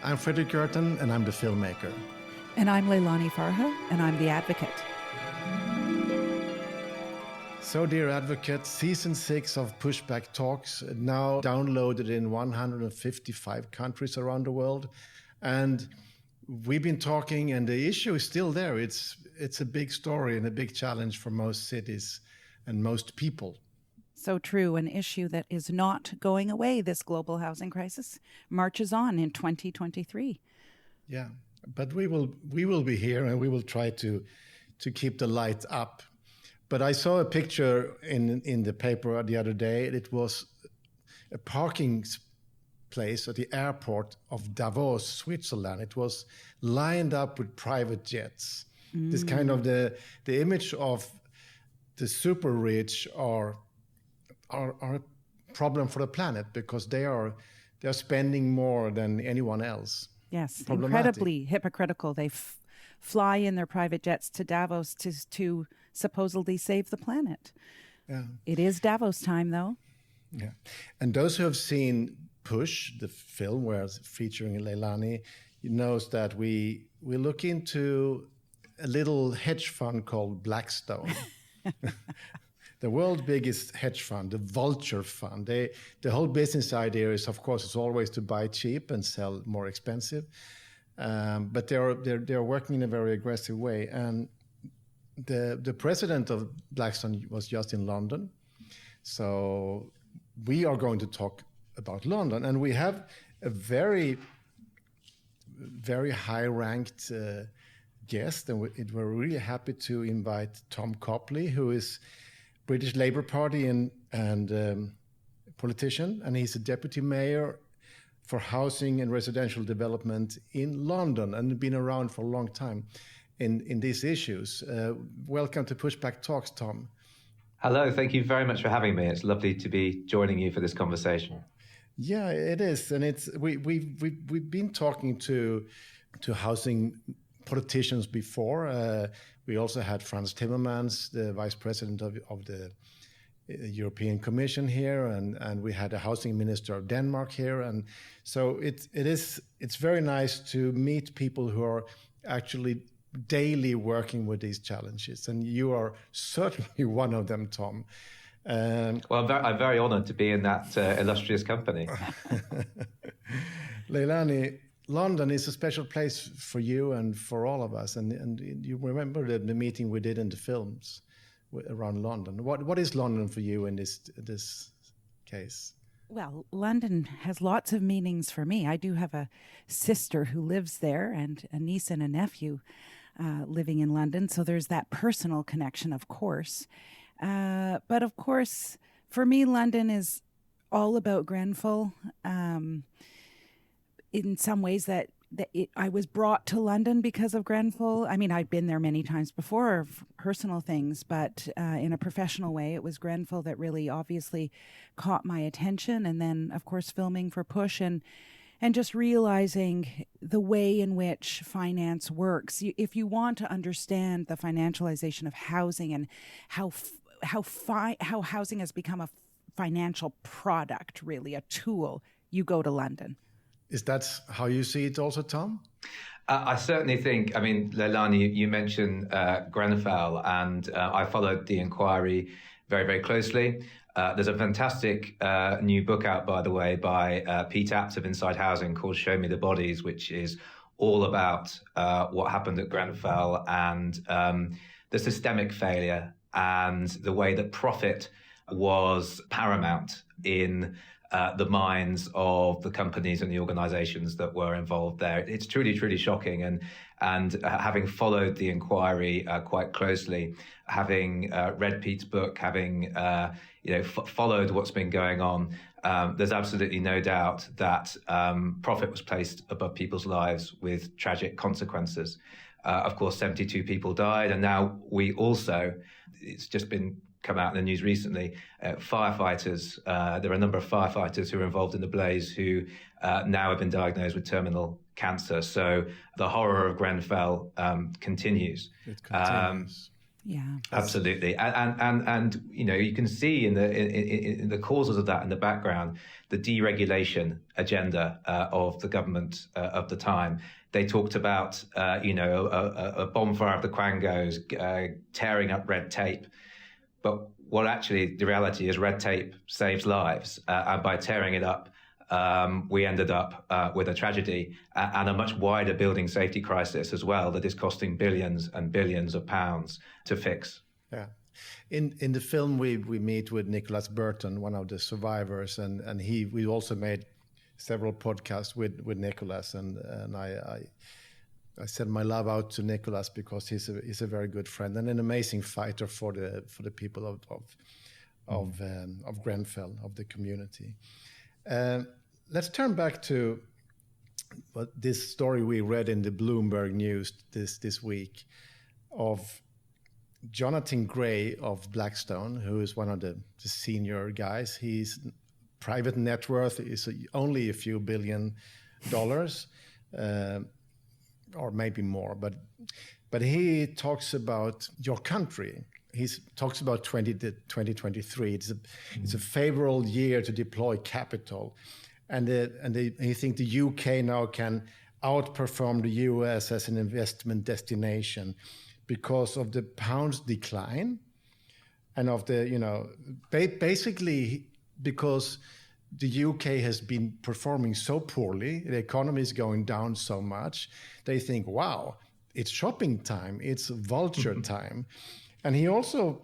I'm Fredrik Leilani, and I'm the filmmaker. And I'm Leilani Farha, and I'm the advocate. So, dear advocate, season 6 of Pushback Talks, now downloaded in 155 countries around the world. And we've been talking, and the issue is still there. It's a big story and a big challenge for most cities and most people. So true, an issue that is not going away. This global housing crisis marches on in 2023. Yeah, but we will be here, and we will try to keep the light up. But I saw a picture in the paper the other day. It was a parking place at the airport of Davos, Switzerland. It was lined up with private jets. This kind of the image of the super rich are a problem for the planet, because they are spending more than anyone else. Yes, incredibly hypocritical. They fly in their private jets to Davos to supposedly save the planet. Yeah. It is Davos time, though. Yeah, and those who have seen Push, the film where it's featuring Leilani, knows that we look into a little hedge fund called Blackstone. The world's biggest hedge fund, the vulture fund. The whole business idea is, of course, it's always to buy cheap and sell more expensive. But they're working in a very aggressive way. And the president of Blackstone was just in London. So we are going to talk about London. And we have a very, very high-ranked guest. And we're really happy to invite Tom Copley, who is British Labour Party and politician, and he's a deputy mayor for housing and residential development in London, and been around for a long time in these issues. Welcome to Pushback Talks, Tom. Hello, thank you very much for having me. It's lovely to be joining you for this conversation. Yeah, it is, and we've been talking to housing politicians before. We also had Frans Timmermans, the vice president of the European Commission here, and we had a housing minister of Denmark here, and so it's very nice to meet people who are actually daily working with these challenges, and you are certainly one of them, Tom. Well, I'm very honoured to be in that illustrious company. Leilani, London is a special place for you and for all of us. And you remember the meeting we did in the films around London. What is London for you in this case? Well, London has lots of meanings for me. I do have a sister who lives there, and a niece and a nephew living in London. So there's that personal connection, of course. But of course, for me, London is all about Grenfell. In some ways I was brought to London because of Grenfell. I mean, I'd been there many times before, personal things, but in a professional way, it was Grenfell that really obviously caught my attention. And then, of course, filming for Push and just realizing the way in which finance works. If you want to understand the financialization of housing and how housing has become a financial product, really a tool, you go to London. Is that how you see it also, Tom? I certainly think, Leilani, you mentioned Grenfell, and I followed the inquiry very, very closely. There's a fantastic new book out, by the way, by Pete Apps of Inside Housing called Show Me the Bodies, which is all about what happened at Grenfell and the systemic failure and the way that profit was paramount in the minds of the companies and the organizations that were involved there. It's truly, truly shocking. And having followed the inquiry quite closely, having read Pete's book, having followed what's been going on, there's absolutely no doubt that profit was placed above people's lives with tragic consequences. Of course, 72 people died. And now we also, it's just been come out in the news recently, firefighters, there are a number of firefighters who are involved in the blaze who now have been diagnosed with terminal cancer. So the horror of Grenfell continues. It continues. Yeah, absolutely, and you can see in the causes of that in the background, the deregulation agenda of the government of the time. They talked about a bonfire of the Quangos, tearing up red tape, but what actually the reality is, red tape saves lives, and by tearing it up, we ended up with a tragedy and a much wider building safety crisis as well that is costing billions and billions of pounds to fix. Yeah. In the film, we meet with Nicholas Burton, one of the survivors, and we also made several podcasts with Nicholas, and I send my love out to Nicholas because he's a very good friend and an amazing fighter for the people of Grenfell, of the community. Let's turn back to this story we read in the Bloomberg News this week of Jonathan Gray of Blackstone, who is one of the senior guys. His private net worth is only a few $1 billion, or maybe more. But he talks about your country. He talks about 2023. It's a favorable year to deploy capital. And he thinks the UK now can outperform the US as an investment destination because of the pound's decline and of the, basically because the UK has been performing so poorly, the economy is going down so much, they think, wow, it's shopping time, it's vulture time. And he also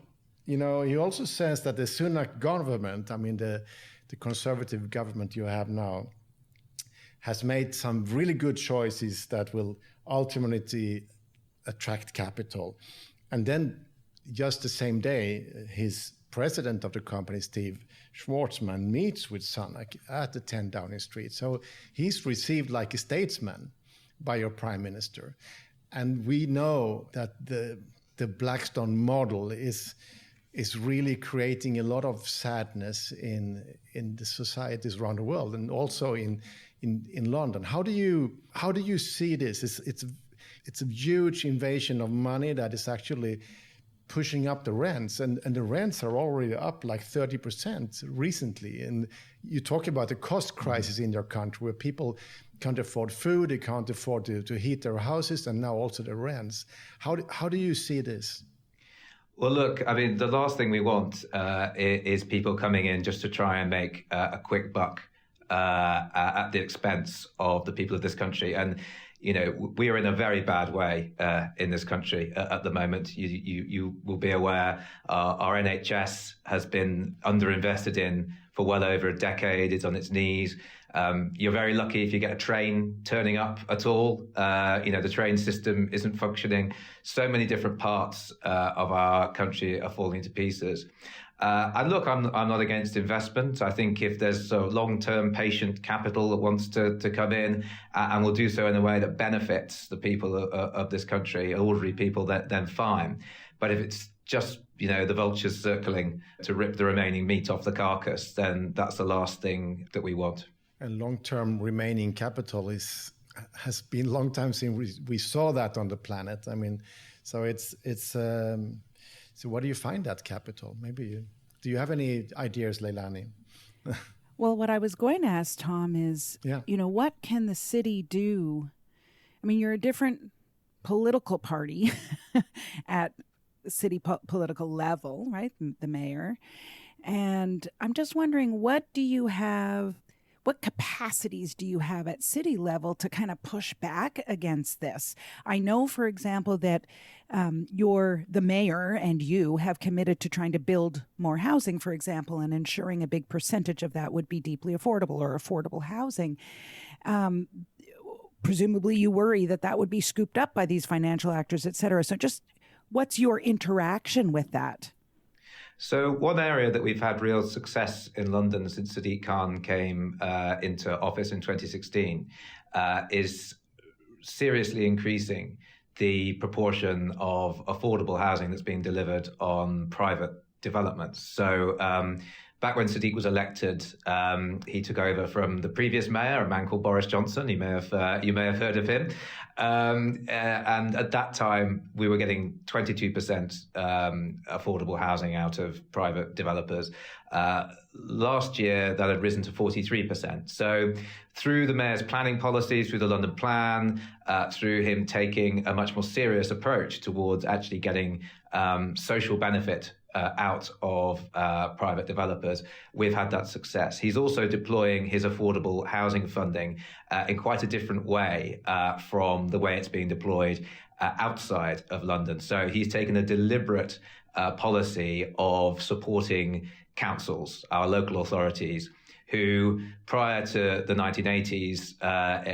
says that the Sunak government, the conservative government you have now, has made some really good choices that will ultimately attract capital. And then just the same day, his president of the company, Steve Schwarzman, meets with Sunak at the 10 Downing Street. So he's received like a statesman by your prime minister. And we know that the Blackstone model is really creating a lot of sadness in the societies around the world, and also in London. How do you see this? It's a huge invasion of money that is actually pushing up the rents, and the rents are already up like 30% recently. And you talk about the cost crisis in your country, where people can't afford food, they can't afford to heat their houses, and now also the rents. How do you see this? Well, look, the last thing we want is people coming in just to try and make a quick buck at the expense of the people of this country. And, we are in a very bad way in this country at the moment. You will be aware our NHS has been underinvested in for well over a decade. It's on its knees. You're very lucky if you get a train turning up at all. The train system isn't functioning. So many different parts of our country are falling to pieces. And look, I'm not against investment. I think if there's a long-term patient capital that wants to come in and will do so in a way that benefits the people of this country, ordinary people, then fine. But if it's just the vultures circling to rip the remaining meat off the carcass, then that's the last thing that we want. And long-term remaining capital has been a long time since we saw that on the planet. So where do you find that capital? Do you have any ideas, Leilani? Well, what I was going to ask Tom is, what can the city do? You're a different political party at city political level, right? The mayor. And I'm just wondering, what capacities do you have at city level to kind of push back against this? I know, for example, that the mayor and you have committed to trying to build more housing, for example, and ensuring a big percentage of that would be deeply affordable or affordable housing. Presumably you worry that would be scooped up by these financial actors, et cetera. So just what's your interaction with that? So one area that we've had real success in London since Sadiq Khan came into office in 2016 is seriously increasing the proportion of affordable housing that's being delivered on private developments. So back when Sadiq was elected, he took over from the previous mayor, a man called Boris Johnson. You may have heard of him. And at that time, we were getting 22% affordable housing out of private developers. Last year, that had risen to 43%. So through the mayor's planning policies, through the London Plan, through him taking a much more serious approach towards actually getting social benefit out of private developers, we've had that success. He's also deploying his affordable housing funding in quite a different way from the way it's being deployed outside of London. So he's taken a deliberate policy of supporting councils, our local authorities, who prior to the 1980s,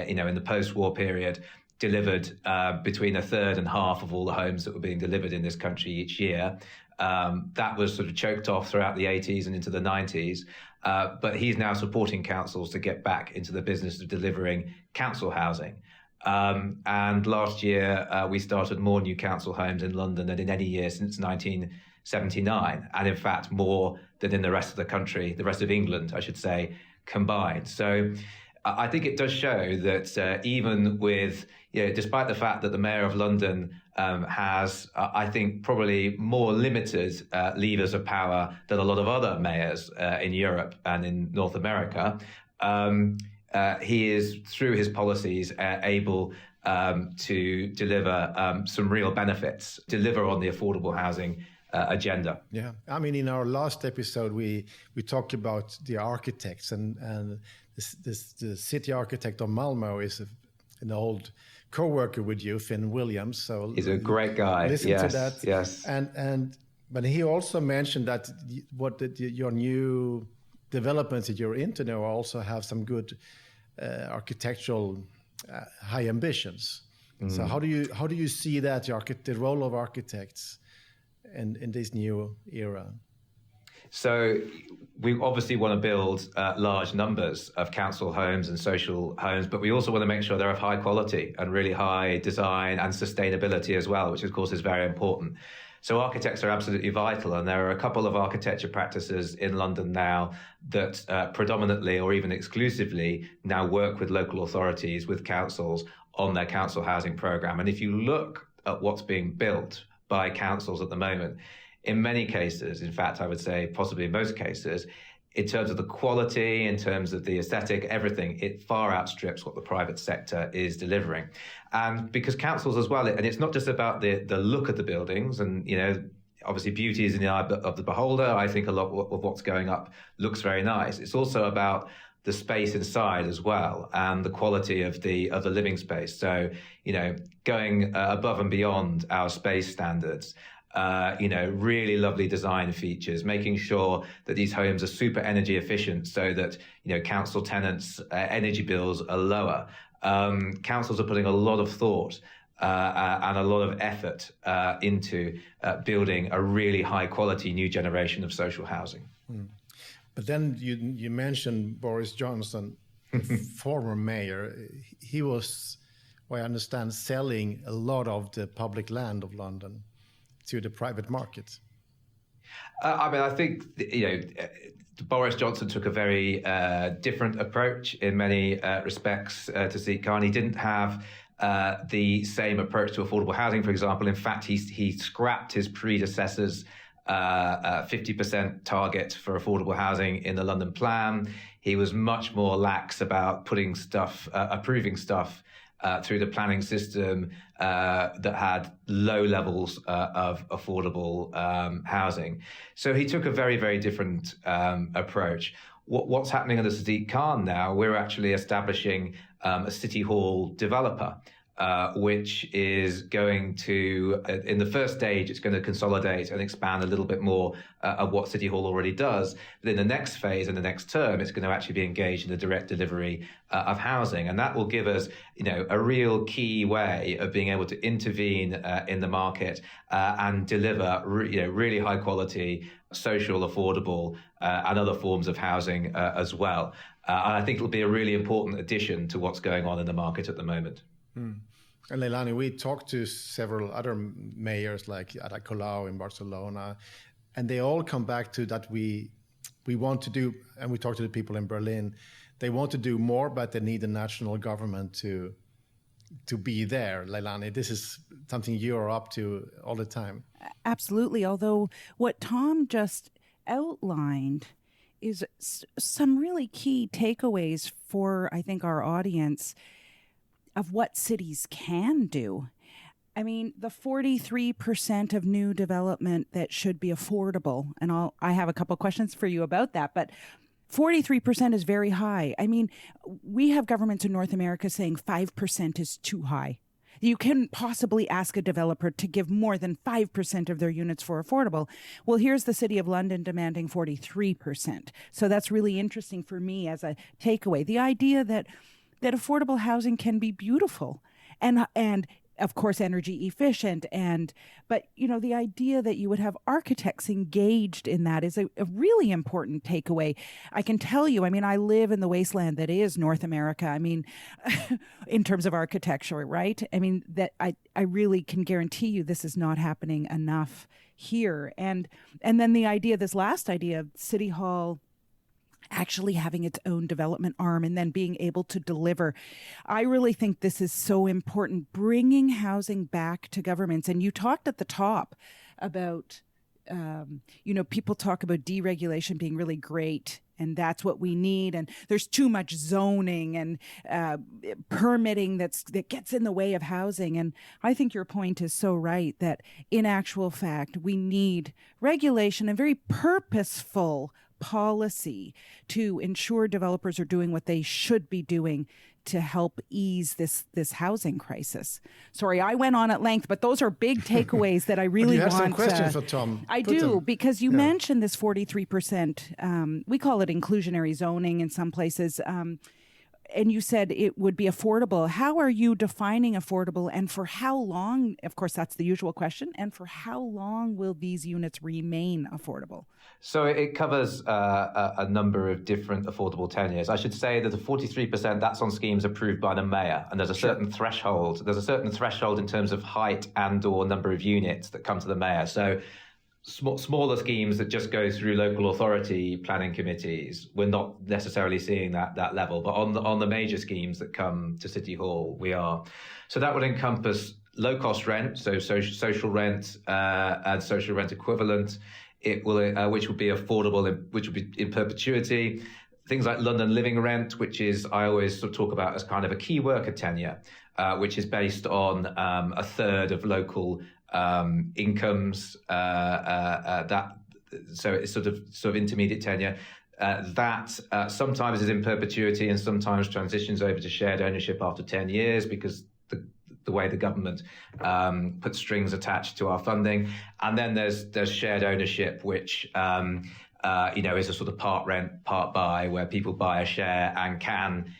in the post-war period, delivered between a third and half of all the homes that were being delivered in this country each year. That was sort of choked off throughout the 80s and into the 90s. But he's now supporting councils to get back into the business of delivering council housing. And last year, we started more new council homes in London than in any year since 1979. And in fact, more than in the rest of the country, the rest of England, I should say, combined. So I think it does show that even with, despite the fact that the Mayor of London has, I think, probably more limited levers of power than a lot of other mayors in Europe and in North America, he is, through his policies, able to deliver some real benefits, deliver on the affordable housing agenda. Yeah, I mean, in our last episode, we talked about the architects, and the city architect of Malmö is an old co-worker with you, Finn Williams. So he's a great guy. Listen to that. Yes. But he also mentioned that your new developments that you're into now also have some good architectural high ambitions. So how do you see that the role of architects in this new era? So we obviously want to build large numbers of council homes and social homes, but we also want to make sure they're of high quality and really high design and sustainability as well, which of course is very important. So architects are absolutely vital, and there are a couple of architecture practices in London now that predominantly or even exclusively now work with local authorities, with councils on their council housing programme. And if you look at what's being built by councils at the moment, in many cases, in fact, I would say possibly in most cases, in terms of the quality, in terms of the aesthetic, everything, it far outstrips what the private sector is delivering. And because councils as well, and it's not just about the look of the buildings, and, obviously beauty is in the eye of the beholder. I think a lot of what's going up looks very nice. It's also about the space inside as well, and the quality of the living space. So, going above and beyond our space standards, really lovely design features, making sure that these homes are super energy efficient so that, council tenants' energy bills are lower. Councils are putting a lot of thought and a lot of effort into building a really high quality new generation of social housing. But then you mentioned Boris Johnson, former mayor. He was, I understand, selling a lot of the public land of London to the private market. I think, Boris Johnson took a very different approach in many respects to Sadiq Khan. He didn't have the same approach to affordable housing, for example. In fact, he scrapped his predecessor's 50% target for affordable housing in the London Plan. He was much more lax about approving stuff through the planning system that had low levels of affordable housing. So he took a very, very different approach. What's happening under Sadiq Khan now, we're actually establishing a City Hall developer, which is going to, in the first stage, it's going to consolidate and expand a little bit more of what City Hall already does. But in the next phase, in the next term, it's going to actually be engaged in the direct delivery of housing. And that will give us, a real key way of being able to intervene in the market and deliver, really high quality, social, affordable, and other forms of housing as well. And I think it'll be a really important addition to what's going on in the market at the moment. And Leilani, we talked to several other mayors like Ada Colau in Barcelona, and they all come back to that we we want to do, and we talked to the people in Berlin, they want to do more, but they need a national government to be there. Leilani, this is something you're up to all the time. Absolutely. Although what Tom just outlined is some really key takeaways for, I think, our audience of what cities can do. I mean, the 43% of new development that should be affordable, and I have a couple questions for you about that, but 43% is very high. I mean, we have governments in North America saying 5% is too high. You couldn't possibly ask a developer to give more than 5% of their units for affordable. Well, here's the City of London demanding 43%. So that's really interesting for me as a takeaway. The idea that affordable housing can be beautiful and of course, energy efficient. But, the idea that you would have architects engaged in that is a really important takeaway. I can tell you, I mean, I live in the wasteland that is North America. I mean, in terms of architecture, right? I mean, that I really can guarantee you this is not happening enough here. And then the idea, this last idea of City Hall actually having its own development arm and then being able to deliver. I really think this is so important, bringing housing back to governments. And you talked at the top about, people talk about deregulation being really great, and that's what we need. And there's too much zoning and permitting that gets in the way of housing. And I think your point is so right that in actual fact, we need regulation and very purposeful policy to ensure developers are doing what they should be doing to help ease this housing crisis. Sorry, I went on at length, but those are big takeaways that I really want. You have some questions for Tom. I do, because you mentioned this 43%. We call it inclusionary zoning in some places. And you said it would be affordable. How are you defining affordable, and for how long? Of course, that's the usual question. And for how long will these units remain affordable? So it covers a number of different affordable tenures. I should say that the 43%, that's on schemes approved by the mayor. And there's a certain threshold. There's a certain threshold in terms of height and or number of units that come to the mayor. So smaller schemes that just go through local authority planning committees, we're not necessarily seeing that level. But on the major schemes that come to City Hall, we are. So that would encompass low cost rent, so social rent and social rent equivalent. It will, which will be affordable, which will be in perpetuity. Things like London living rent, which is, I always sort of talk about as kind of a key worker tenure, which is based on a third of local incomes. So it's sort of intermediate tenure. That sometimes is in perpetuity and sometimes transitions over to shared ownership after 10 years because the way the government puts strings attached to our funding. And then there's shared ownership, which is a sort of part rent, part buy, where people buy a share and can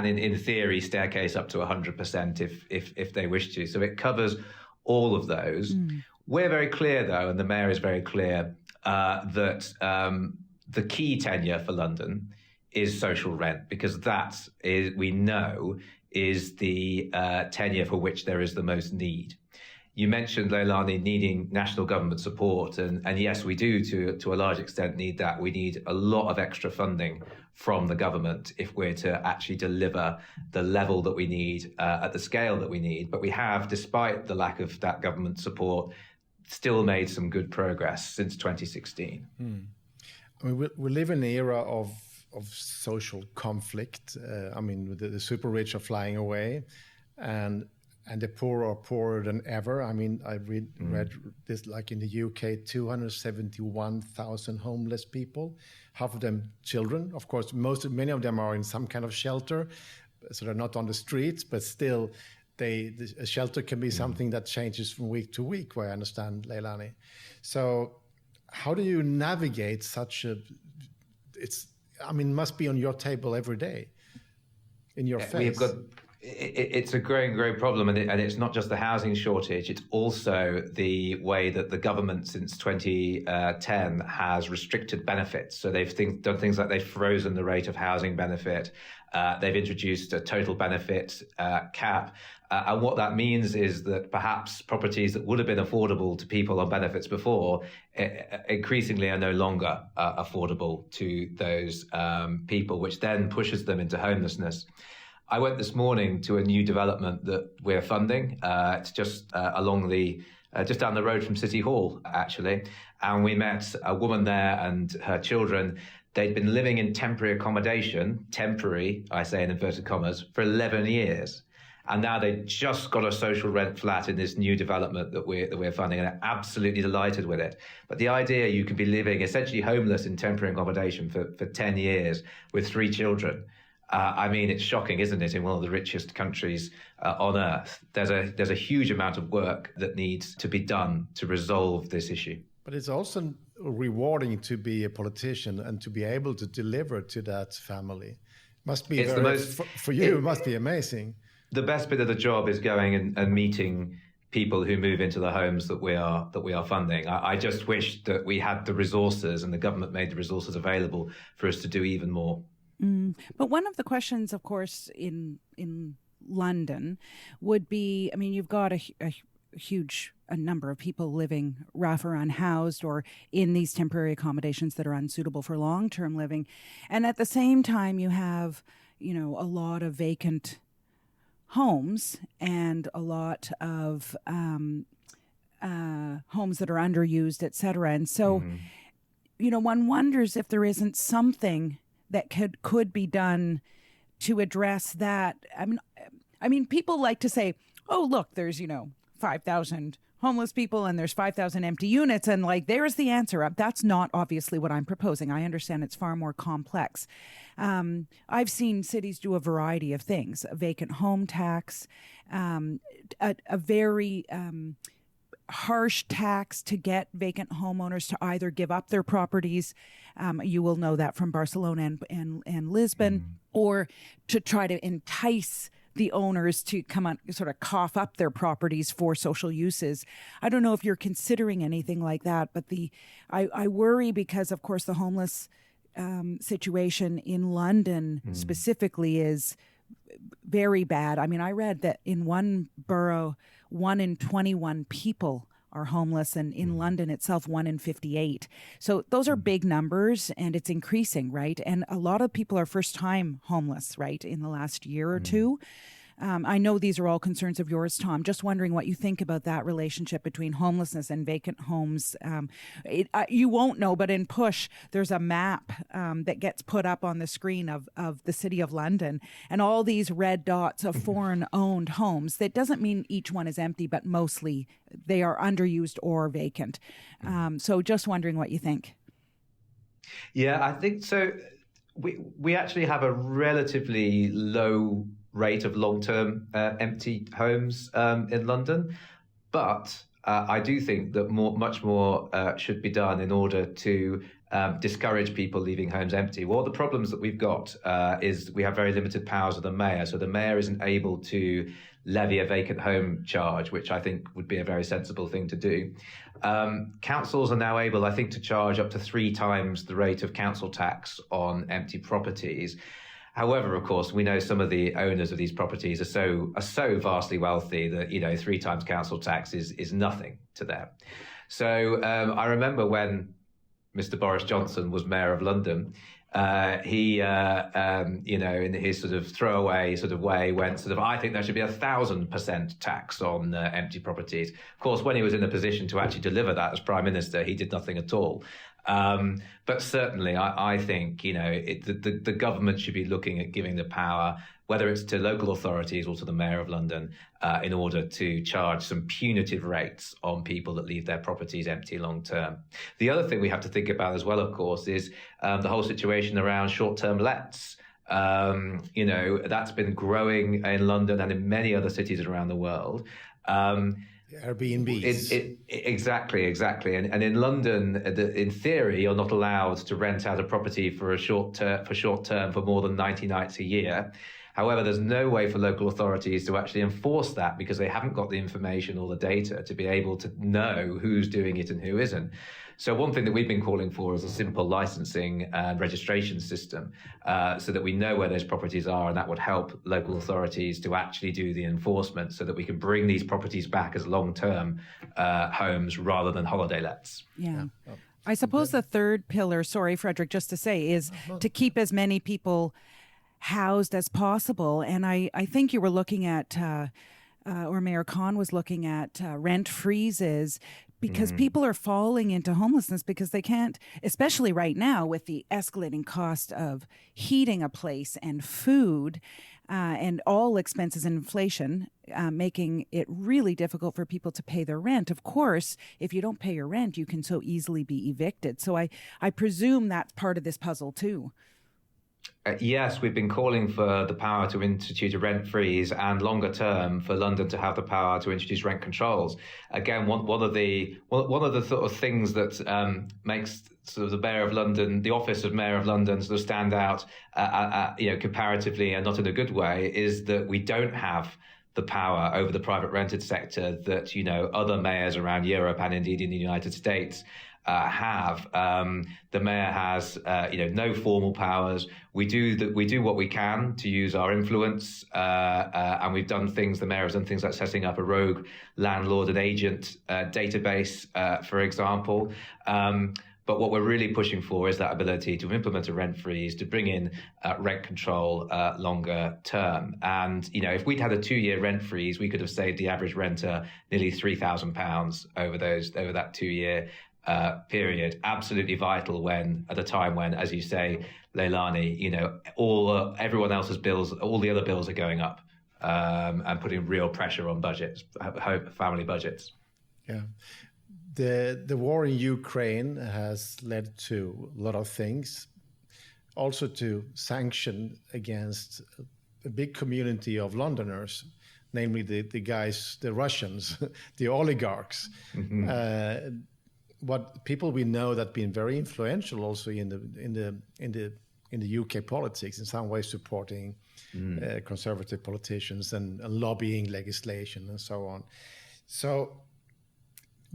in theory staircase up to 100% if they wish to. So it covers all of those. We're very clear, though, and the mayor is very clear that the key tenure for London is social rent, because that is, we know, is the tenure for which there is the most need. You mentioned, Leilani, needing national government support, and yes, we do to a large extent need that. We need a lot of extra funding from the government if we're to actually deliver the level that we need at the scale that we need. But we have, despite the lack of that government support, still made some good progress since 2016. I mean, we live in an era of social conflict. With the super rich are flying away, and the poor are poorer than ever. I mean, I read this, like in the UK, 271,000 homeless people, half of them children. Of course, many of them are in some kind of shelter, so they're not on the streets, but still, a shelter can be something that changes from week to week, where I understand, Leilani. So how do you navigate such a, it must be on your table every day, in your face. It's a growing problem, and it's not just the housing shortage, it's also the way that the government since 2010 has restricted benefits. So they've done things like they've frozen the rate of housing benefit, they've introduced a total benefit cap, and what that means is that perhaps properties that would have been affordable to people on benefits before increasingly are no longer affordable to those people, which then pushes them into homelessness. I went this morning to a new development that we're funding. It's just just down the road from City Hall, actually. And we met a woman there and her children. They'd been living in temporary accommodation, temporary, I say in inverted commas, for 11 years. And now they just got a social rent flat in this new development that we're funding, and they're absolutely delighted with it. But the idea you could be living essentially homeless in temporary accommodation for 10 years with 3 children, it's shocking, isn't it? In one of the richest countries on earth, there's a huge amount of work that needs to be done to resolve this issue. But it's also rewarding to be a politician and to be able to deliver to that family. Must be for you. It must be amazing. The best bit of the job is going and meeting people who move into the homes that we are funding. I just wish that we had the resources and the government made the resources available for us to do even more. But one of the questions, of course, in London would be, you've got a huge number of people living rough or unhoused or in these temporary accommodations that are unsuitable for long-term living. And at the same time, you have, a lot of vacant homes and a lot of homes that are underused, et cetera. And so, one wonders if there isn't something that could be done to address that. People like to say, oh, look, there's, 5,000 homeless people and there's 5,000 empty units. And there's the answer. That's not obviously what I'm proposing. I understand it's far more complex. I've seen cities do a variety of things, a vacant home tax, a very harsh tax to get vacant homeowners to either give up their properties. You will know that from Barcelona and Lisbon, or to try to entice the owners to come on, sort of cough up their properties for social uses. I don't know if you're considering anything like that, but I worry because, of course, the homeless situation in London specifically is very bad. I read that in one borough, 1 in 21 people are homeless, and in London itself, 1 in 58. So those are big numbers, and it's increasing, right? And a lot of people are first-time homeless, right, in the last year or two. I know these are all concerns of yours, Tom. Just wondering what you think about that relationship between homelessness and vacant homes. You won't know, but in Push, there's a map that gets put up on the screen of the City of London, and all these red dots of foreign-owned homes. That doesn't mean each one is empty, but mostly they are underused or vacant. So just wondering what you think. Yeah, I think so. We actually have a relatively low rate of long-term empty homes in London, but I do think that much more should be done in order to discourage people leaving homes empty. Well, the problems that we've got is we have very limited powers of the mayor, so the mayor isn't able to levy a vacant home charge, which I think would be a very sensible thing to do. Councils are now able, I think, to charge up to 3 times the rate of council tax on empty properties. However, of course, we know some of the owners of these properties are so vastly wealthy that 3 times council tax is nothing to them. So I remember when Mr. Boris Johnson was mayor of London, he in his sort of throwaway sort of way went I think there should be 1,000% tax on empty properties. Of course, when he was in a position to actually deliver that as Prime Minister, he did nothing at all. But certainly, I think the government should be looking at giving the power, whether it's to local authorities or to the Mayor of London, in order to charge some punitive rates on people that leave their properties empty long term. The other thing we have to think about as well, of course, is the whole situation around short-term lets. That's been growing in London and in many other cities around the world. Airbnbs. Exactly. And in London, in theory, you're not allowed to rent out a property for short term for more than 90 nights a year. However, there's no way for local authorities to actually enforce that because they haven't got the information or the data to be able to know who's doing it and who isn't. So one thing that we've been calling for is a simple licensing and registration system so that we know where those properties are, and that would help local authorities to actually do the enforcement so that we can bring these properties back as long-term homes rather than holiday lets. Yeah. I suppose the third pillar, sorry, Fredrik, just to say, is to keep as many people housed as possible. And I think you were looking at, or Mayor Khan was looking at rent freezes, because people are falling into homelessness because they can't, especially right now with the escalating cost of heating a place and food and all expenses and inflation, making it really difficult for people to pay their rent. Of course, if you don't pay your rent, you can so easily be evicted. So I presume that's part of this puzzle too. Yes, we've been calling for the power to institute a rent freeze and longer term for London to have the power to introduce rent controls. Again, one of the sort of things that makes sort of the Mayor of London, the office of Mayor of London, sort of stand out, comparatively and not in a good way, is that we don't have the power over the private rented sector that other mayors around Europe and indeed in the United States have. The mayor has no formal powers. We do what we can to use our influence, and we've done things. The mayor has done things like setting up a rogue landlord and agent database, for example. But what we're really pushing for is that ability to implement a rent freeze, to bring in rent control longer term. And, if we'd had a 2-year rent freeze, we could have saved the average renter nearly £3,000 over that 2-year period. Absolutely vital at a time when, as you say, Leilani, everyone else's bills, all the other bills are going up and putting real pressure on budgets, family budgets. Yeah. The war in Ukraine has led to a lot of things, also to sanction against a big community of Londoners, namely the Russians, the oligarchs. Mm-hmm. What people we know that been very influential also in the UK politics, in some ways supporting conservative politicians and lobbying legislation and so on. So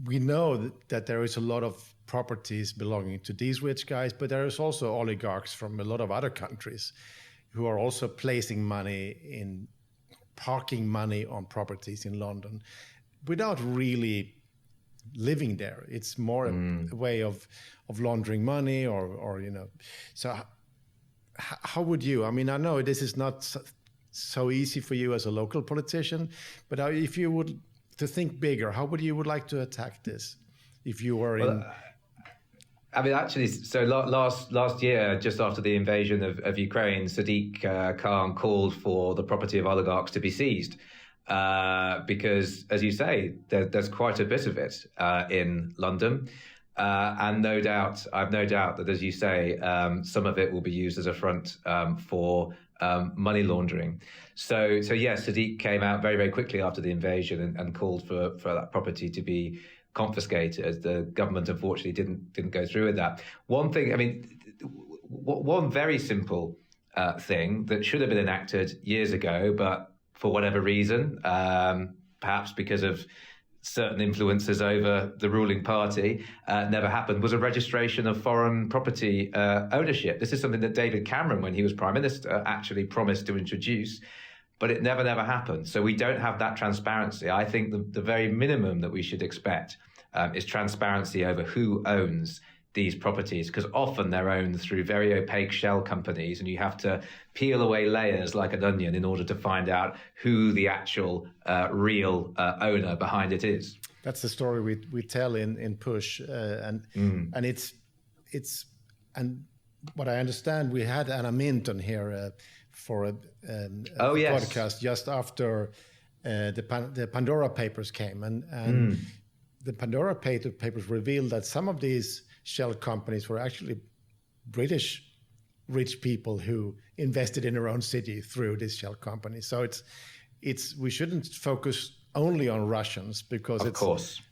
we know that there is a lot of properties belonging to these rich guys, but there is also oligarchs from a lot of other countries who are also parking money on properties in London without really living there. It's more a way of laundering money or So how would you, I know this is not so easy for you as a local politician, but if you would to think bigger, how would you like to attack this if you were in? Actually, so last year, just after the invasion of Ukraine, Sadiq Khan called for the property of oligarchs to be seized because, as you say, there's quite a bit of it in London. And I've no doubt that, as you say, some of it will be used as a front for money laundering. So yes, Sadiq came out very, very quickly after the invasion and called for that property to be confiscated. The government unfortunately didn't go through with that. One thing, one very simple thing that should have been enacted years ago, but for whatever reason, perhaps because of certain influences over the ruling party, never happened, was a registration of foreign property ownership. This is something that David Cameron, when he was Prime Minister, actually promised to introduce, but it never happened. So we don't have that transparency. I think the very minimum that we should expect is transparency over who owns these properties, because often they're owned through very opaque shell companies, and you have to peel away layers like an onion in order to find out who the actual real owner behind it is. That's the story we tell in Push, and it's what I understand, we had Anna Minton here for a podcast just after the Pandora Papers came, and the Pandora Papers revealed that some of these shell companies were actually British rich people who invested in their own city through this shell company. So we shouldn't focus only on Russians, because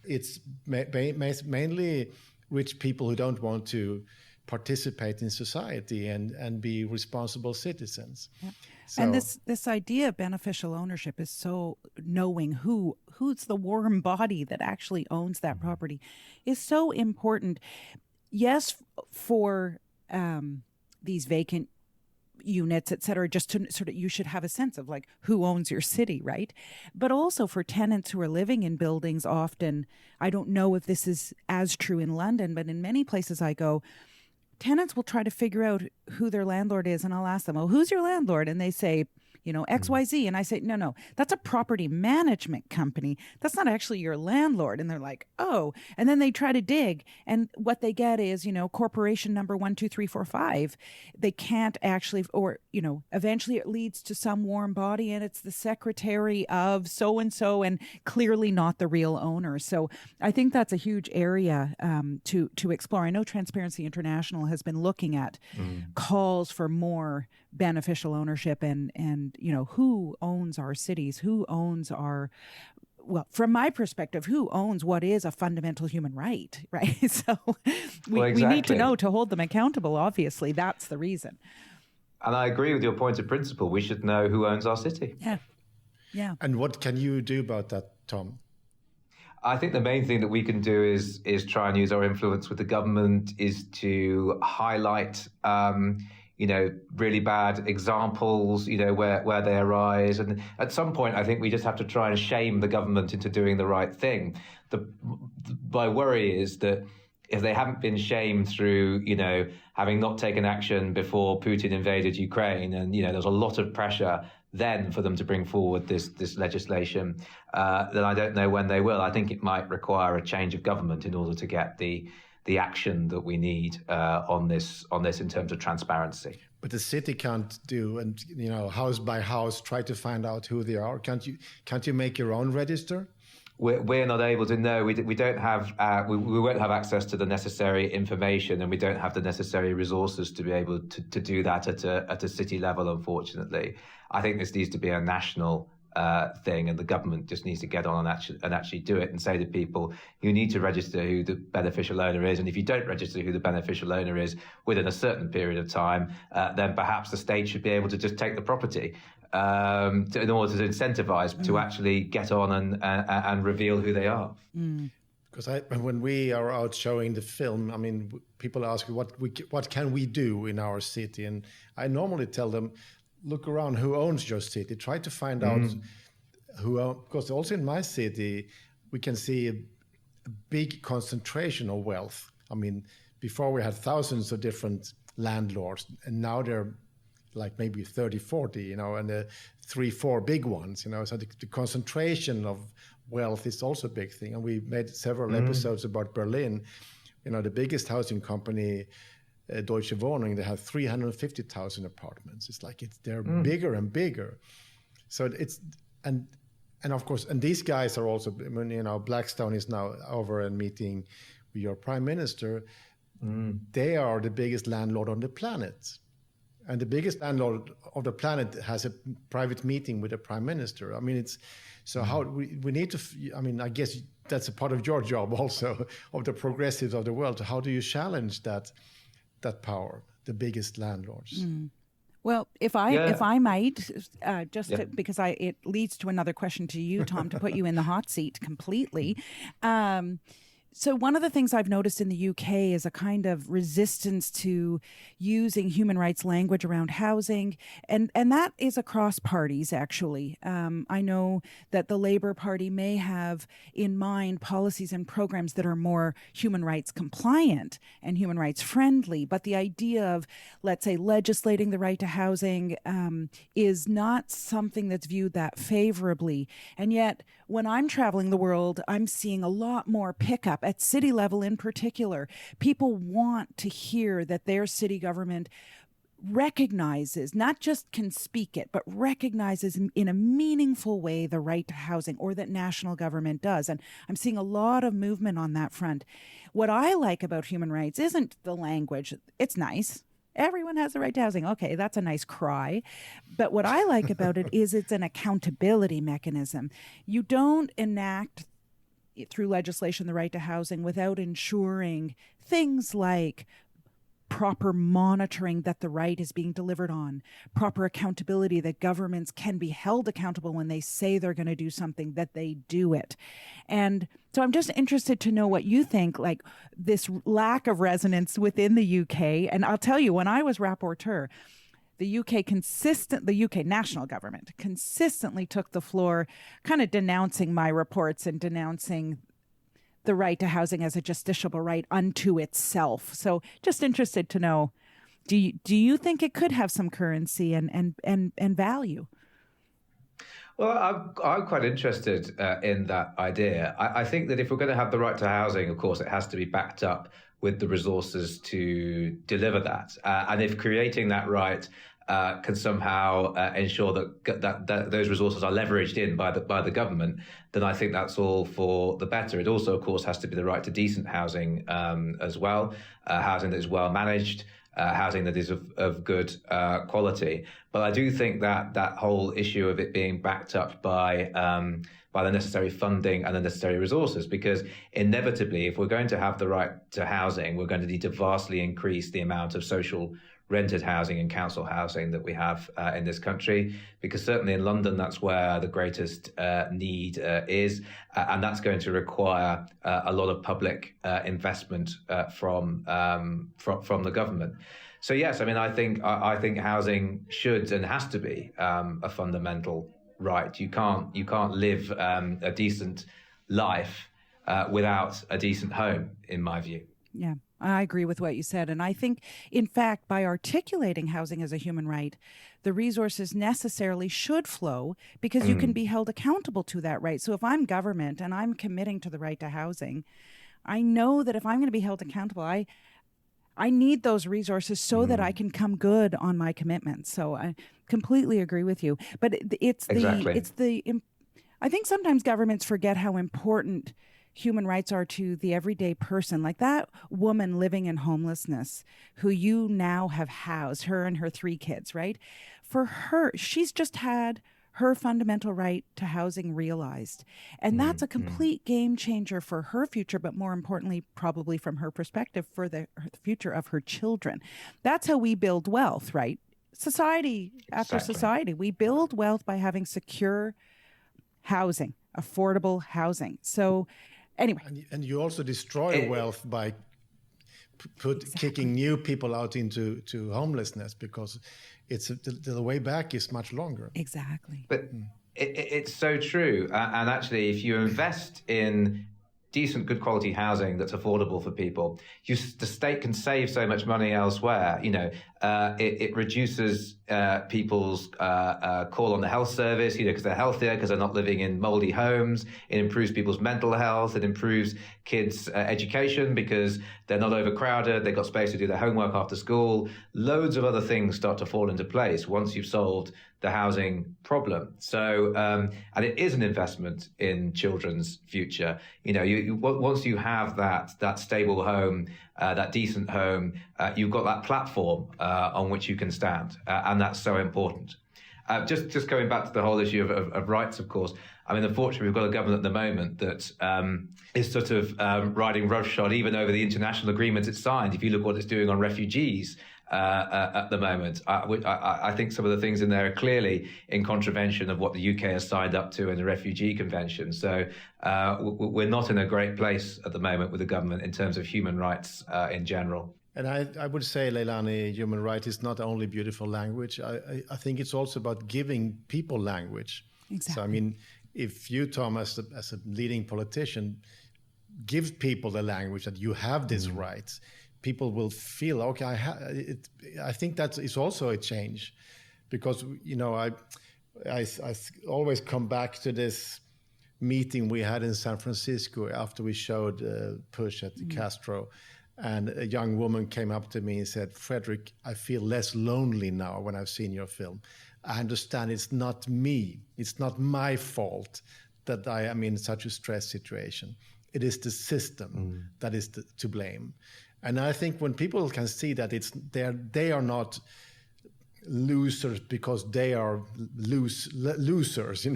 it's mainly rich people who don't want to participate in society and be responsible citizens. Yeah. So, and this idea of beneficial ownership is so knowing who's the warm body that actually owns that property is so important. Yes, for these vacant units, et cetera, just to sort of, you should have a sense of like who owns your city, right? But also for tenants who are living in buildings, often, I don't know if this is as true in London, but in many places I go, tenants will try to figure out who their landlord is. And I'll ask them, oh, who's your landlord? And they say, XYZ. And I say, no, that's a property management company. That's not actually your landlord. And they're like, oh. And then they try to dig. And what they get is, corporation number 1, 2, 3, 4, 5. They can't actually, or, eventually it leads to some warm body and it's the secretary of so-and-so and clearly not the real owner. So I think that's a huge area to explore. I know Transparency International has been looking at calls for more beneficial ownership and who owns our cities, who owns well, from my perspective, who owns what is a fundamental human right? So we need to know to hold them accountable. Obviously, that's the reason. And I agree with your point of principle. We should know who owns our city. Yeah. And what can you do about that, Tom? I think the main thing that we can do is try and use our influence with the government, is to highlight really bad examples, where they arise. And at some point, I think we just have to try and shame the government into doing the right thing. My worry is that if they haven't been shamed through, having not taken action before Putin invaded Ukraine, and, there's a lot of pressure then for them to bring forward this legislation, then I don't know when they will. I think it might require a change of government in order to get the action that we need on this in terms of transparency. But the city can't do, and house by house try to find out who they are. Can't you make your own register? We're not able to know. We don't have we won't have access to the necessary information, and we don't have the necessary resources to be able to do that at a city level. Unfortunately, I think this needs to be a national thing, and the government just needs to get on and actually do it and say to people, you need to register who the beneficial owner is, and if you don't register who the beneficial owner is within a certain period of time, then perhaps the state should be able to just take the property in order to incentivize to actually get on and reveal who they are. Because when we are out showing the film, I mean, people ask what can we do in our city, and I normally tell them, look around who owns your city. Try to find out who, because also in my city, we can see a big concentration of wealth. I mean, before we had thousands of different landlords, and now they're like maybe 30, 40, and the 3, 4 big ones, so the concentration of wealth is also a big thing. And we made several episodes about Berlin, the biggest housing company, Deutsche Wohnung, they have 350,000 apartments. It's like they're bigger and bigger. So it's and of course, and these guys are also, Blackstone is now over and meeting with your prime minister. They are the biggest landlord on the planet, and the biggest landlord of the planet has a private meeting with the prime minister. I mean, it's so how we need to. I mean, I guess that's a part of your job also, of the progressives of the world. How do you challenge that power, the biggest landlords? Well, if I might, because it leads to another question to you, Tom, to put you in the hot seat completely. So one of the things I've noticed in the UK is a kind of resistance to using human rights language around housing, and that is across parties, actually. I know that the Labour Party may have in mind policies and programs that are more human rights compliant and human rights friendly, but the idea of, let's say, legislating the right to housing is not something that's viewed that favorably. And yet, when I'm traveling the world, I'm seeing a lot more pickup at city level in particular. People want to hear that their city government recognizes, not just can speak it, but recognizes in a meaningful way the right to housing, or that national government does. And I'm seeing a lot of movement on that front. What I like about human rights isn't the language. It's nice. Everyone has the right to housing. Okay, that's a nice cry. But what I like about it is it's an accountability mechanism. You don't enact through legislation the right to housing without ensuring things like proper monitoring that the right is being delivered on, proper accountability that governments can be held accountable when they say they're going to do something, that they do it. And so I'm just interested to know what you think, like this lack of resonance within the UK. And I'll tell you, when I was rapporteur, the UK national government consistently took the floor, kind of denouncing my reports and denouncing the right to housing as a justiciable right unto itself. So just interested to know, do you think it could have some currency and value? Well, I'm quite interested in that idea. I think that if we're going to have the right to housing, of course, it has to be backed up with the resources to deliver that. And if creating that right can somehow ensure that those resources are leveraged in by the government, then I think that's all for the better. It also, of course, has to be the right to decent housing as well, housing that is well managed, housing that is of good quality. But I do think that whole issue of it being backed up by the necessary funding and the necessary resources, because inevitably, if we're going to have the right to housing, we're going to need to vastly increase the amount of social rented housing and council housing that we have in this country, because certainly in London, that's where the greatest need is. And that's going to require a lot of public investment from the government. So, yes, I mean, I think housing should and has to be a fundamental right. You can't live a decent life without a decent home, in my view. Yeah, I agree with what you said. And I think, in fact, by articulating housing as a human right, the resources necessarily should flow, because you can be held accountable to that right. So if I'm government and I'm committing to the right to housing, I know that if I'm going to be held accountable, I need those resources so that I can come good on my commitments. So I completely agree with you. But I think sometimes governments forget how important human rights are to the everyday person, like that woman living in homelessness who you now have housed, her and her 3 kids, right? For her, she's just had her fundamental right to housing realized. And that's a complete game changer for her future, but more importantly, probably from her perspective, for the future of her children. That's how we build wealth, right? Society after society, we build wealth by having secure housing, affordable housing. So anyway. And you also destroy wealth by kicking new people out into homelessness, because the way back is much longer. Exactly. But it's so true. And actually, if you invest in decent, good quality housing that's affordable for people, the state can save so much money elsewhere. It reduces people's call on the health service, because they're healthier, because they're not living in moldy homes. It improves people's mental health. It improves kids' education, because they're not overcrowded. They've got space to do their homework after school. Loads of other things start to fall into place once you've solved the housing problem. So, and it is an investment in children's future. Once you have that stable home, that decent home, you've got that platform on which you can stand, and that's so important. Just going back to the whole issue of rights, of course. I mean, unfortunately, we've got a government at the moment that is sort of riding roughshod even over the international agreements it's signed. If you look what it's doing on refugees at the moment, I think some of the things in there are clearly in contravention of what the UK has signed up to in the Refugee Convention. So we're not in a great place at the moment with the government in terms of human rights in general. And I would say, Leilani, human right is not only beautiful language. I think it's also about giving people language. Exactly. So, I mean, if you, Tom, as a leading politician, give people the language that you have these rights, people will feel, okay, I think that is also a change. Because, I always come back to this meeting we had in San Francisco after we showed Push at the Castro. And a young woman came up to me and said, Fredrik, I feel less lonely now when I've seen your film. I understand it's not me. It's not my fault that I am in such a stress situation. It is the system that is to blame. And I think when people can see that they are not losers because they are losers,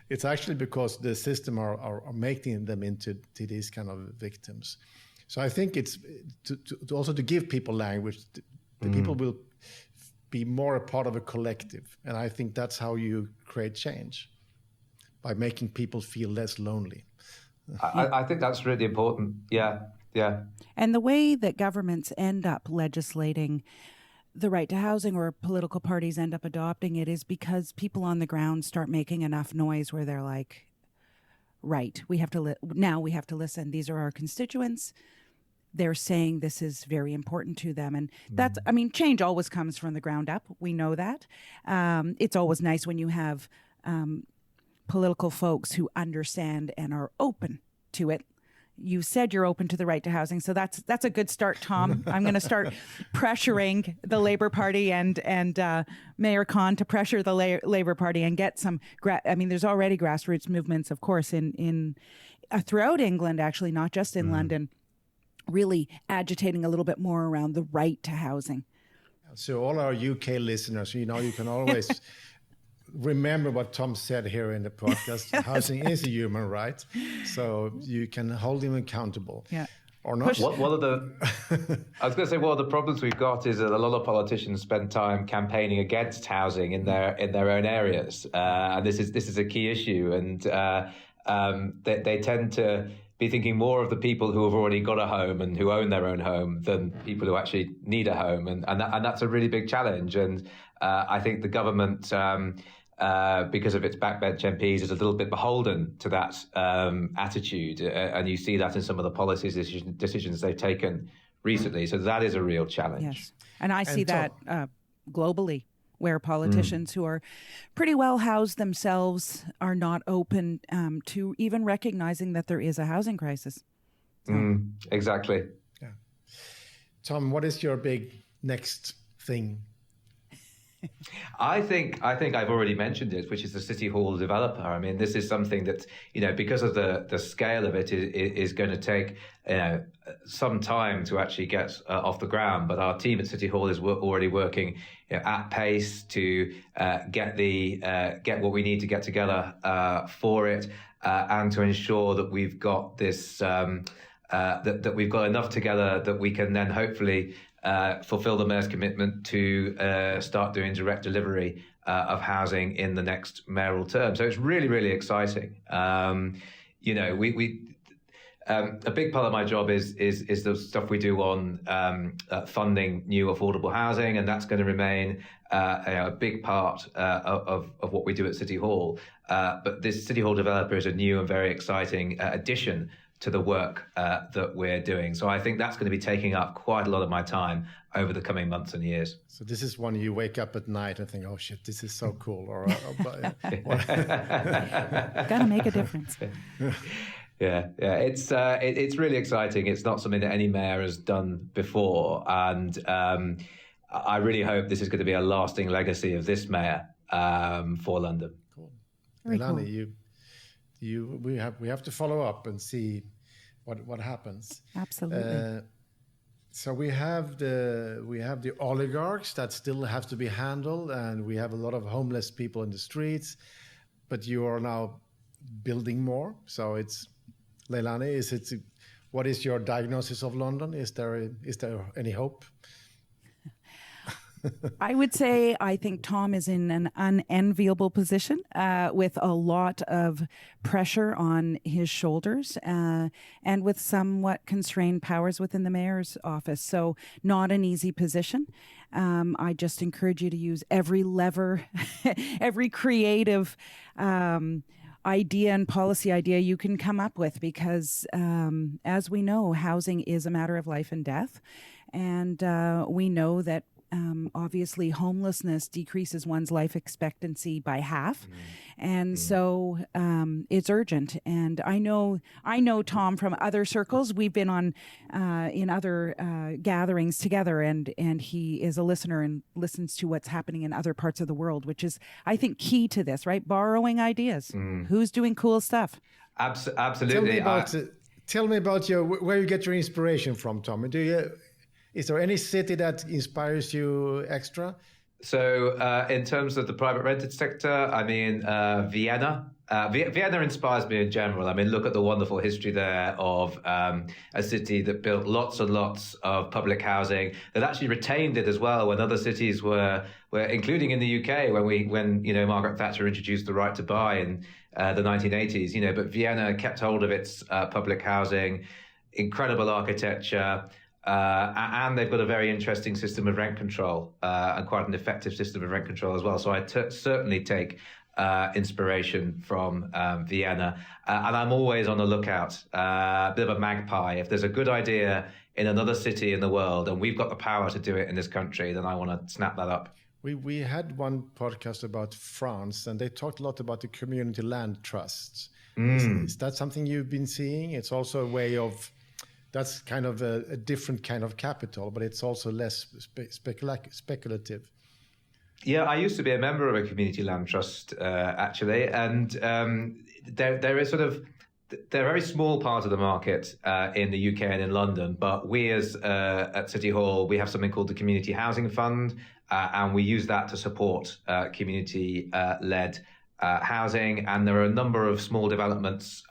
it's actually because the system are making them into these kind of victims. So I think it's to also to give people language. The people will be more a part of a collective, and I think that's how you create change, by making people feel less lonely. I think that's really important. Yeah. And the way that governments end up legislating the right to housing, or political parties end up adopting it, is because people on the ground start making enough noise where they're like, right, we have to now we have to listen. These are our constituents. They're saying this is very important to them. And that's, I mean, change always comes from the ground up. We know that. It's always nice when you have political folks who understand and are open to it. You said you're open to the right to housing, so that's a good start, Tom. I'm going to start pressuring the Labour Party and Mayor Khan to pressure the Labour Party and get some. I mean, there's already grassroots movements, of course, in throughout England, actually, not just in London, really agitating a little bit more around the right to housing. So all our UK listeners, you can always remember what Tom said here in the podcast. Yes. Housing is a human right, so you can hold him accountable. Yeah. Or not. One of the, I was going to say, one of the problems we've got is that a lot of politicians spend time campaigning against housing in their own areas, and this is a key issue. And they tend to be thinking more of the people who have already got a home and who own their own home than people who actually need a home, and that's a really big challenge. And I think the government, because of its backbench MPs, is a little bit beholden to that attitude, and you see that in some of the policy decisions they've taken recently. So that is a real challenge. Yes, and I see that globally, where politicians who are pretty well housed themselves are not open to even recognizing that there is a housing crisis. So. Exactly. Yeah. Tom, what is your big next thing? I think I've already mentioned it, which is the City Hall developer. I mean, this is something that, because of the scale of it, is going to take some time to actually get off the ground. But our team at City Hall is already working at pace to get what we need to get together for it, and to ensure that we've got this that we've got enough together that we can then hopefully fulfill the mayor's commitment to start doing direct delivery of housing in the next mayoral term. So it's really, really exciting. A big part of my job is the stuff we do on funding new affordable housing, and that's going to remain a big part of what we do at City Hall. But this City Hall developer is a new and very exciting addition to the work that we're doing. So I think that's going to be taking up quite a lot of my time over the coming months and years. So this is when you wake up at night and think, oh shit, this is so cool. Gotta make a difference. Yeah. It's really exciting. It's not something that any mayor has done before. And I really hope this is going to be a lasting legacy of this mayor for London. Cool. Leilani, cool. We have to follow up and see what happens. Absolutely. So we have the oligarchs that still have to be handled, and we have a lot of homeless people in the streets. But you are now building more. So it's Leilani. What is your diagnosis of London? Is there any hope? I would say I think Tom is in an unenviable position with a lot of pressure on his shoulders and with somewhat constrained powers within the mayor's office. So not an easy position. I just encourage you to use every lever, every creative idea and policy idea you can come up with, because as we know, housing is a matter of life and death. And we know that obviously homelessness decreases one's life expectancy by half. And so it's urgent. And I know Tom from other circles. We've been on in other gatherings together, and he is a listener and listens to what's happening in other parts of the world, which is, I think, key to this, right? Borrowing ideas. Who's doing cool stuff? Absolutely. Tell me about where you get your inspiration from, Tom. Is there any city that inspires you extra? So in terms of the private rented sector, I mean, Vienna Vienna inspires me in general. I mean, look at the wonderful history there of a city that built lots and lots of public housing, that actually retained it as well when other cities were including in the UK, when Margaret Thatcher introduced the right to buy in the 1980s. But Vienna kept hold of its public housing, incredible architecture. And they've got a very interesting system of rent control and quite an effective system of rent control as well. So I certainly take inspiration from Vienna. And I'm always on the lookout, a bit of a magpie. If there's a good idea in another city in the world and we've got the power to do it in this country, then I want to snap that up. We had one podcast about France, and they talked a lot about the community land trusts. Is that something you've been seeing? It's also a way of... That's kind of a different kind of capital, but it's also less speculative. Yeah, I used to be a member of a community land trust, actually, and there is they're a very small part of the market in the UK and in London, but we at City Hall, we have something called the Community Housing Fund, and we use that to support community-led housing, and there are a number of small developments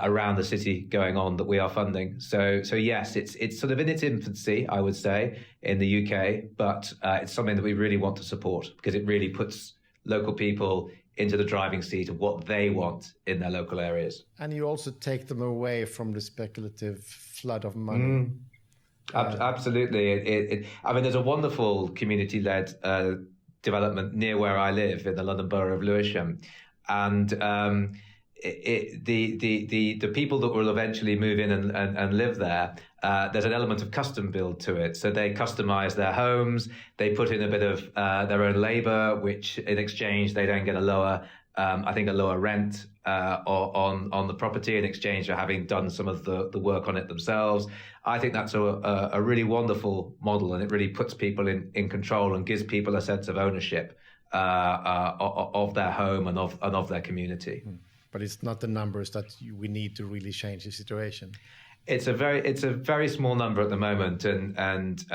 around the city going on that we are funding. So yes, it's sort of in its infancy, I would say, in the UK, but it's something that we really want to support because it really puts local people into the driving seat of what they want in their local areas. And you also take them away from the speculative flood of money. Absolutely. I mean, there's a wonderful community-led development near where I live in the London borough of Lewisham, and the people that will eventually move in and live there, there's an element of custom build to it. So they customize their homes, they put in a bit of their own labor, which in exchange they then get a lower rent on the property in exchange for having done some of the work on it themselves. I think that's a really wonderful model, and it really puts people in control and gives people a sense of ownership of their home and of their community. But it's not the numbers that we need to really change the situation. It's a very small number at the moment, and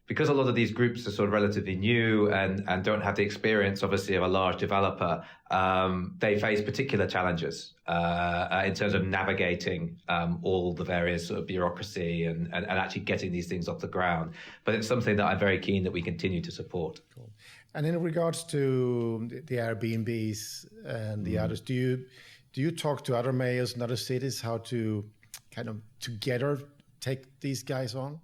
because a lot of these groups are sort of relatively new and don't have the experience, obviously, of a large developer, they face particular challenges in terms of navigating all the various sort of bureaucracy and actually getting these things off the ground. But it's something that I'm very keen that we continue to support. Cool. And in regards to the Airbnbs and the others, do you talk to other mayors and other cities how to kind of together take these guys on?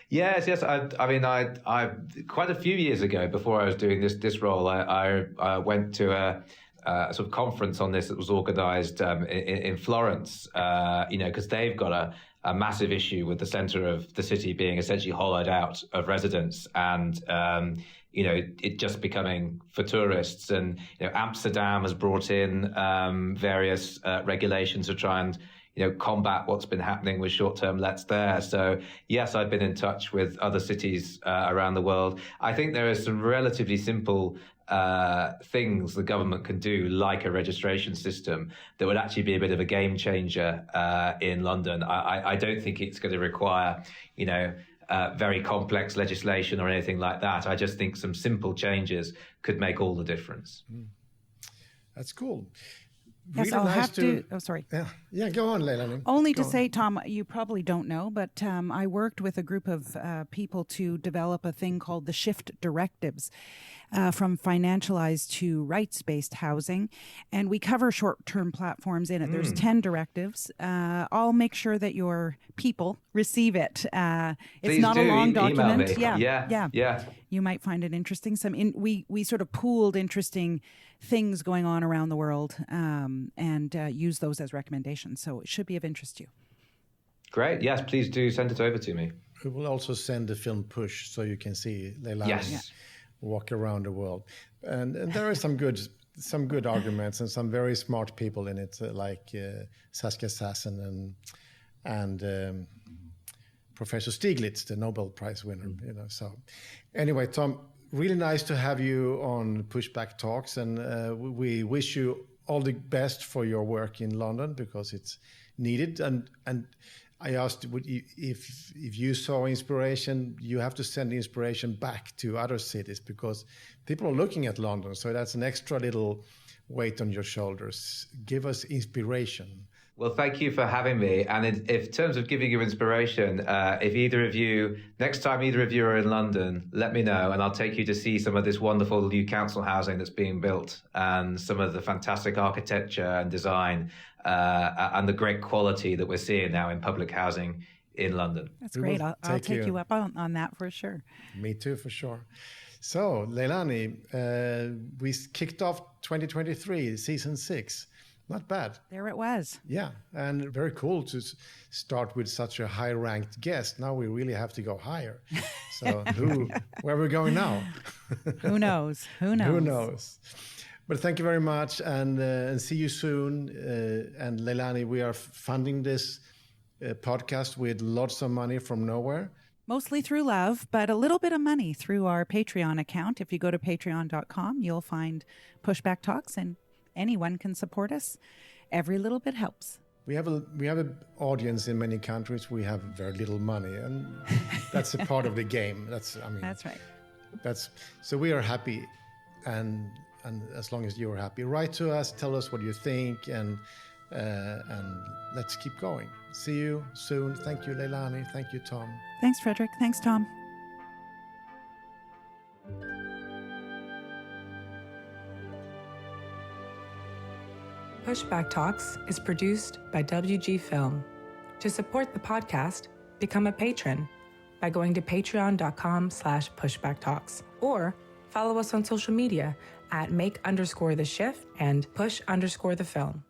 Yes. I quite a few years ago, before I was doing this role, I went to a sort of conference on this that was organised in Florence. Because they've got a massive issue with the centre of the city being essentially hollowed out of residents and it just becoming for tourists. And Amsterdam has brought in various regulations to try and combat what's been happening with short-term lets there. So yes, I've been in touch with other cities around the world. I think there are some relatively simple things the government can do, like a registration system, that would actually be a bit of a game changer in London. I don't think it's going to require, very complex legislation or anything like that. I just think some simple changes could make all the difference. That's cool. Yes, really I'll nice have to. Oh, sorry. Yeah, go on, Leilani. Only to say, Tom, you probably don't know, but I worked with a group of people to develop a thing called the Shift Directives, from financialized to rights-based housing. And we cover short-term platforms in it. There's 10 directives. I'll make sure that your people receive it. It's Please not a long document. Email me. Yeah. You might find it interesting. We sort of pooled interesting things going on around the world and use those as recommendations. So it should be of interest to you. Great. Yes, please do send it over to me. We will also send the film Push so you can see Leilani walk around the world. And there are some good arguments and some very smart people in it, like Saskia Sassen and Professor Stiglitz, the Nobel Prize winner. So anyway, Tom, really nice to have you on Pushback Talks, and we wish you all the best for your work in London because it's needed. And I asked if you saw inspiration, you have to send the inspiration back to other cities because people are looking at London. So that's an extra little weight on your shoulders. Give us inspiration. Well, thank you for having me. And in terms of giving you inspiration, if next time either of you are in London, let me know and I'll take you to see some of this wonderful new council housing that's being built and some of the fantastic architecture and design and the great quality that we're seeing now in public housing in London. That's great. I'll take you up on that for sure. Me too, for sure. So, Leilani, we kicked off 2023, season 6. Not bad. There it was. Yeah, and very cool to start with such a high-ranked guest. Now we really have to go higher. So where are we going now? Who knows? Who knows? Who knows? But thank you very much, and see you soon. And Leilani, we are funding this podcast with lots of money from nowhere. Mostly through love, but a little bit of money through our Patreon account. If you go to patreon.com, you'll find Pushback Talks, and anyone can support us. Every little bit helps. We have an audience in many countries. We have very little money, and that's a part of the game. That's right. So we are happy, and as long as you're happy, write to us, tell us what you think, and let's keep going. See you soon. Thank you, Leilani. Thank you, Tom. Thanks, Fredrik. Thanks, Tom. Pushback Talks is produced by WG Film. To support the podcast, become a patron by going to patreon.com/pushbacktalks or follow us on social media at make_the shift and push_the film.